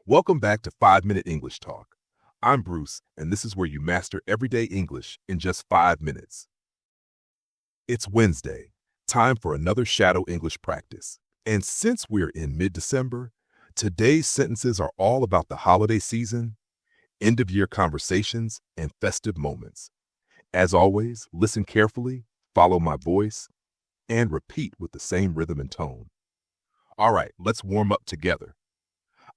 Welcome back to 5 Minute English Talk. I'm Bruce, and this is where you master everyday English in just 5 minutes. It's Wednesday, time for another shadow English practice. And since we're in mid-December, today's sentences are all about the holiday season, end-of-year conversations, and festive moments. As always, listen carefully, follow my voice, and repeat with the same rhythm and tone. All right, let's warm up together.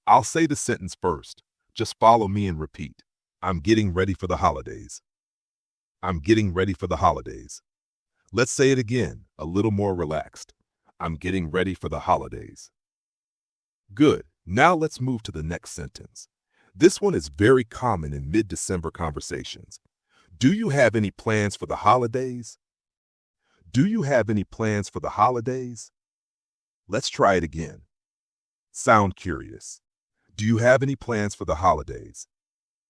I'll say the sentence first. Just follow me and repeat. I'm getting ready for the holidays. I'm getting ready for the holidays. Let's say it again, a little more relaxed. I'm getting ready for the holidays. Good. Now let's move to the next sentence. This one is very common in mid-December conversations. Do you have any plans for the holidays? Do you have any plans for the holidays? Let's try it again. Sound curious. Do you have any plans for the holidays?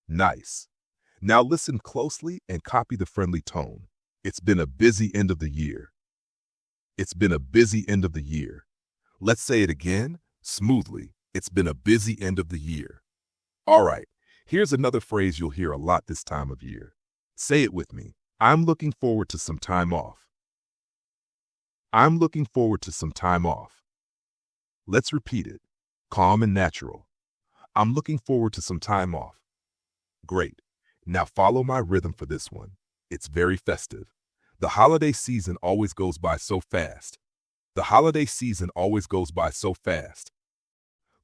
Nice. Now listen closely and copy the friendly tone. It's been a busy end of the year. It's been a busy end of the year. Let's say it again, smoothly. It's been a busy end of the year. All right, here's another phrase you'll hear a lot this time of year. Say it with me. I'm looking forward to some time off. I'm looking forward to some time off. Let's repeat it. Calm and natural. I'm looking forward to some time off. Great. Now follow my rhythm for this one. It's very festive. The holiday season always goes by so fast. The holiday season always goes by so fast.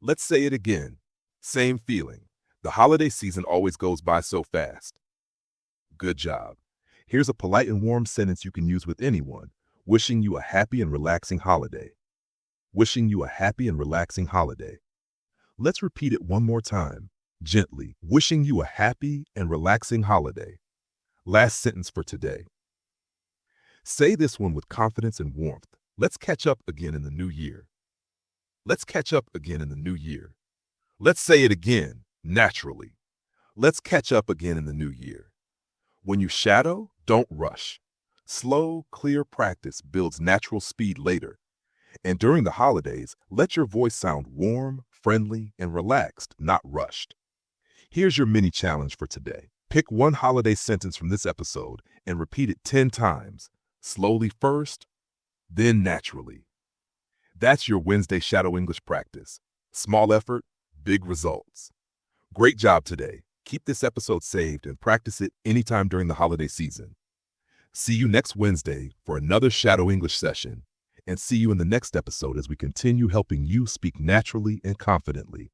Let's say it again. Same feeling. The holiday season always goes by so fast. Good job. Here's a polite and warm sentence you can use with anyone. Wishing you a happy and relaxing holiday. Wishing you a happy and relaxing holiday. Let's repeat it one more time, gently. Wishing you a happy and relaxing holiday. Last sentence for today. Say this one with confidence and warmth. Let's catch up again in the new year. Let's catch up again in the new year. Let's say it again, naturally. Let's catch up again in the new year. When you shadow, don't rush. Slow, clear practice builds natural speed later. And during the holidays, let your voice sound warm, friendly, and relaxed, not rushed. Here's your mini challenge for today. Pick one holiday sentence from this episode and repeat it 10 times, slowly first, then naturally. That's your Wednesday Shadow English practice. Small effort, big results. Great job today. Keep this episode saved and practice it anytime during the holiday season. See you next Wednesday for another Shadow English session. And see you in the next episode as we continue helping you speak naturally and confidently.